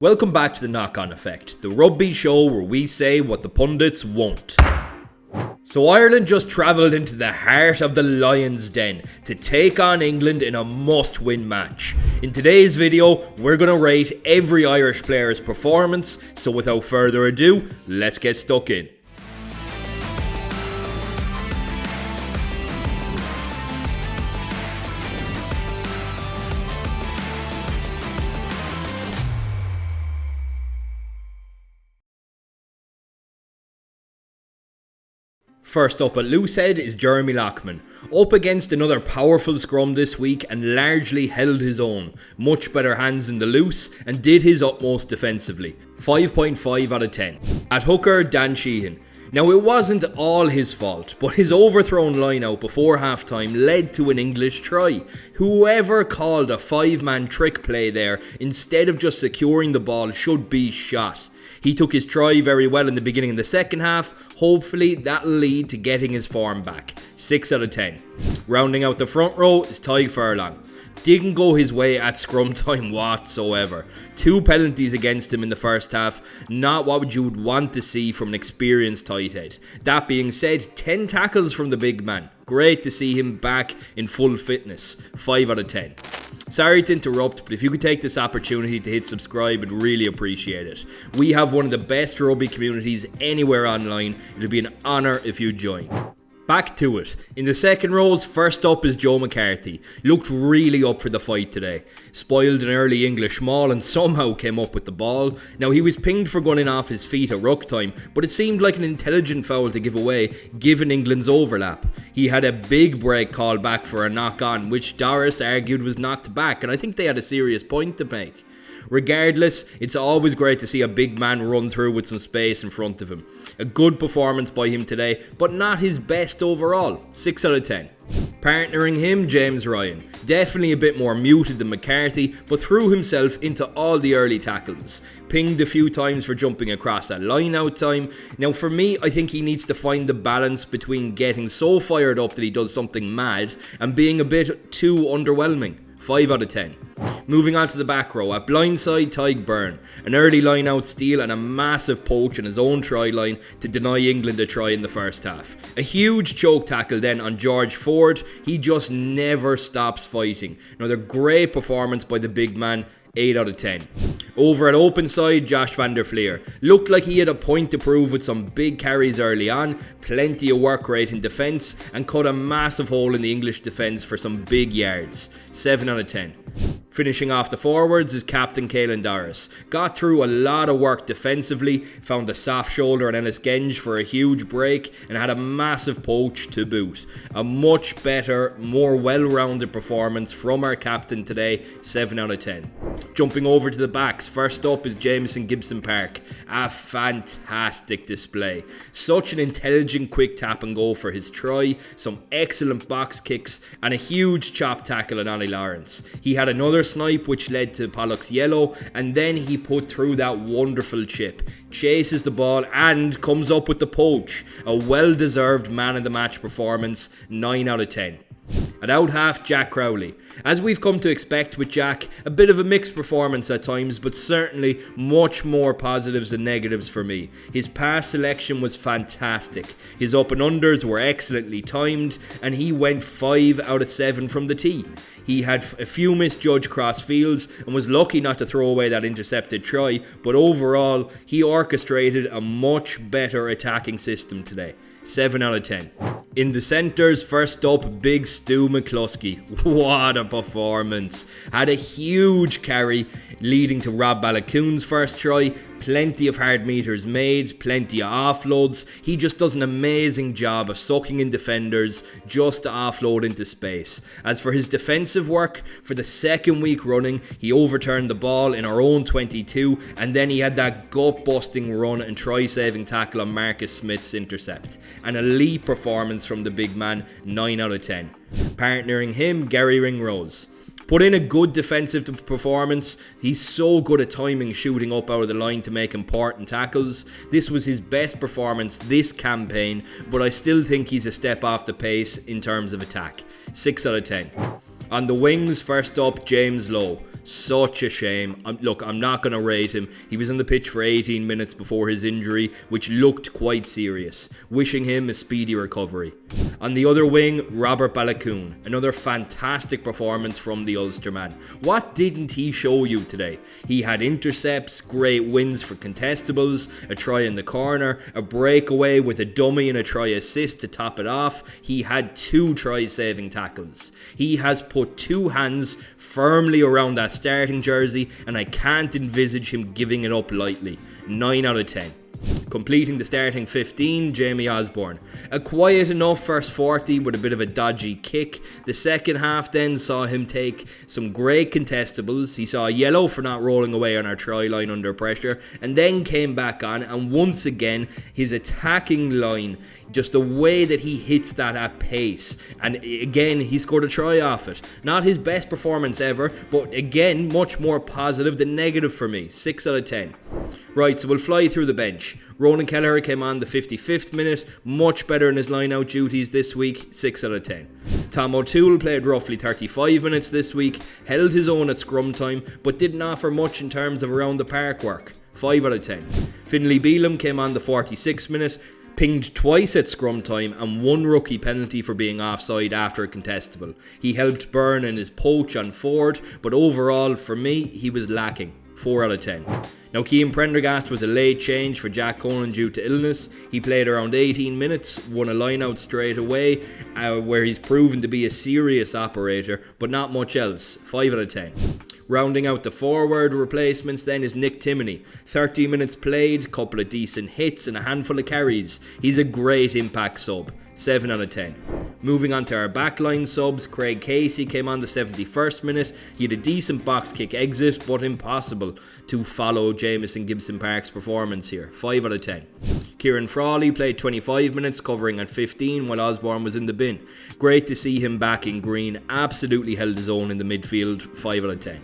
Welcome back to the Knock-On Effect, the rugby show where we say what the pundits won't. So Ireland just travelled into the heart of the Lion's Den to take on England in a must-win match. In today's video, we're going to rate every Irish player's performance, so without further ado, let's get stuck in. First up at Loosehead is Jeremy Loughman, up against another powerful scrum this week and largely held his own. Much better hands in the loose and did his utmost defensively. 5.5 out of 10. At hooker, Dan Sheehan. Now it wasn't all his fault, but his overthrown line-out before half-time led to an English try. Whoever called a 5-man trick play there instead of just securing the ball should be shot. He took his try very well in the beginning of the second half. Hopefully that'll lead to getting his form back. 6 out of 10. Rounding out the front row is Tadhg Furlong. Didn't go his way at scrum time whatsoever. 2 penalties against him in the first half, not what you would want to see from an experienced tight head. That being said, 10 tackles from the big man. Great to see him back in full fitness. 5 out of 10. Sorry to interrupt, but if you could take this opportunity to hit subscribe, I'd really appreciate it. We have one of the best rugby communities anywhere online. It'd be an honour if you join. Back to it. In the second rows, first up is Joe McCarthy. Looked really up for the fight today. Spoiled an early English maul and somehow came up with the ball. Now he was pinged for gunning off his feet at ruck time, but it seemed like an intelligent foul to give away given England's overlap. He had a big break called back for a knock-on, which Doris argued was knocked back, and I think they had a serious point to make. Regardless, it's always great to see a big man run through with some space in front of him. A good performance by him today, but not his best overall. 6 out of 10. Partnering him, James Ryan. Definitely a bit more muted than McCarthy, but threw himself into all the early tackles. Pinged a few times for jumping across at line-out time. Now for me, I think he needs to find the balance between getting so fired up that he does something mad and being a bit too underwhelming. 5 out of 10. Moving on to the back row, at blindside, Tadhg Beirne. An early line-out steal and a massive poach in his own try line to deny England a try in the first half. A huge choke tackle then on George Ford. He just never stops fighting. Another great performance by the big man. 8 out of 10. Over at open side, Josh van der Flier. Looked like he had a point to prove with some big carries early on, plenty of work rate in defence, and cut a massive hole in the English defence for some big yards. 7 out of 10. Finishing off the forwards is captain Caelan Doris. Got through a lot of work defensively, found a soft shoulder on Ellis Genge for a huge break, and had a massive poach to boot. A much better, more well-rounded performance from our captain today. 7 out of 10. Jumping over to the backs, first up is Jamison Gibson-Park. A fantastic display. Such an intelligent quick tap and go for his try, some excellent box kicks, and a huge chop tackle on Ollie Lawrence. He had another snipe which led to Pollock's yellow, and then he put through that wonderful chip, chases the ball and comes up with the poach. A well-deserved man of the match performance. 9 out of 10. At out half, Jack Crowley. As we've come to expect with Jack, a bit of a mixed performance at times, but certainly much more positives than negatives for me. His pass selection was fantastic. His up and unders were excellently timed, and he went 5 out of 7 from the tee. He had a few misjudged cross fields and was lucky not to throw away that intercepted try, but overall, he orchestrated a much better attacking system today. 7 out of 10. In the centres, first up, big Stu McCloskey. What a performance. Had a huge carry leading to Rob Baloucoune's first try. Plenty of hard meters made, plenty of offloads. He just does an amazing job of sucking in defenders just to offload into space. As for his defensive work, for the second week running, he overturned the ball in our own 22, and then he had that gut-busting run and try-saving tackle on Marcus Smith's intercept. An elite performance from the big man. 9 out of 10. Partnering him, Gary Ringrose. Put in a good defensive performance. He's so good at timing shooting up out of the line to make important tackles. This was his best performance this campaign, but I still think he's a step off the pace in terms of attack. 6 out of 10. On the wings, first up, James Lowe. Such a shame. Look, I'm not going to rate him. He was on the pitch for 18 minutes before his injury, which looked quite serious. Wishing him a speedy recovery. On the other wing, Robert Baloucoune. Another fantastic performance from the Ulsterman. What didn't he show you today? He had intercepts, great wins for contestables, a try in the corner, a breakaway with a dummy and a try assist to top it off. He had 2 try-saving tackles. He has put 2 hands firmly around that starting jersey, and I can't envisage him giving it up lightly. 9 out of 10. Completing the starting 15, Jamie Osbourne. A quiet enough first 40 with a bit of a dodgy kick. The second half then saw him take some great contestables. He saw a yellow for not rolling away on our try line under pressure, and then came back on, and once again his attacking line, just the way that he hits that at pace, and again he scored a try off it. Not his best performance ever, but again much more positive than negative for me. 6 out of 10. Right, so we'll fly through the bench. Ronan Kelleher came on the 55th minute, much better in his line-out duties this week. 6 out of 10. Tom O'Toole played roughly 35 minutes this week, held his own at scrum time, but didn't offer much in terms of around the park work. 5 out of 10. Finlay Bealham came on the 46th minute, pinged twice at scrum time, and 1 rookie penalty for being offside after a contestable. He helped Beirne in his poach on Ford, but overall for me he was lacking. 4 out of 10. Now, Cian Prendergast was a late change for Jack Conan due to illness. He played around 18 minutes, won a line-out straight away, where he's proven to be a serious operator, but not much else. 5 out of 10. Rounding out the forward replacements then is Nick Timoney. 30 minutes played, couple of decent hits and a handful of carries. He's a great impact sub. 7 out of 10. Moving on to our backline subs, Craig Casey came on the 71st minute. He had a decent box kick exit, but impossible to follow Jamison Gibson-Park's performance here. 5 out of 10. Ciaran Frawley played 25 minutes, covering at 15 while Osbourne was in the bin. Great to see him back in green. Absolutely held his own in the midfield. 5 out of 10.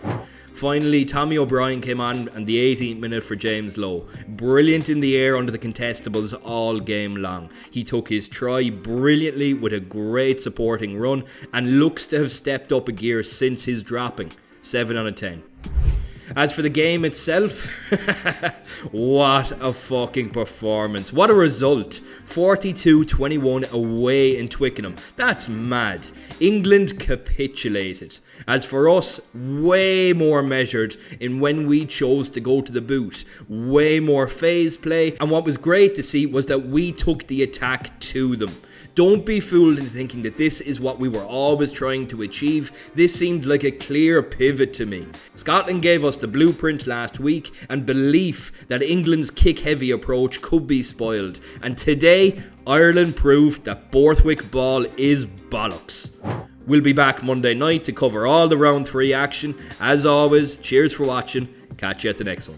Finally, Tommy O'Brien came on the 18th minute for James Lowe. Brilliant in the air under the contestables all game long. He took his try brilliantly with a great supporting run and looks to have stepped up a gear since his dropping. 7 out of 10. As for the game itself, what a fucking performance. What a result. 42-21 away in Twickenham. That's mad. England capitulated. As for us, way more measured in when we chose to go to the boot. Way more phase play. And what was great to see was that we took the attack to them. Don't be fooled into thinking that this is what we were always trying to achieve. This seemed like a clear pivot to me. Scotland gave us the blueprint last week and belief that England's kick-heavy approach could be spoiled. And today, Ireland proved that Borthwick ball is bollocks. We'll be back Monday night to cover all the round 3 action. As always, cheers for watching. Catch you at the next one.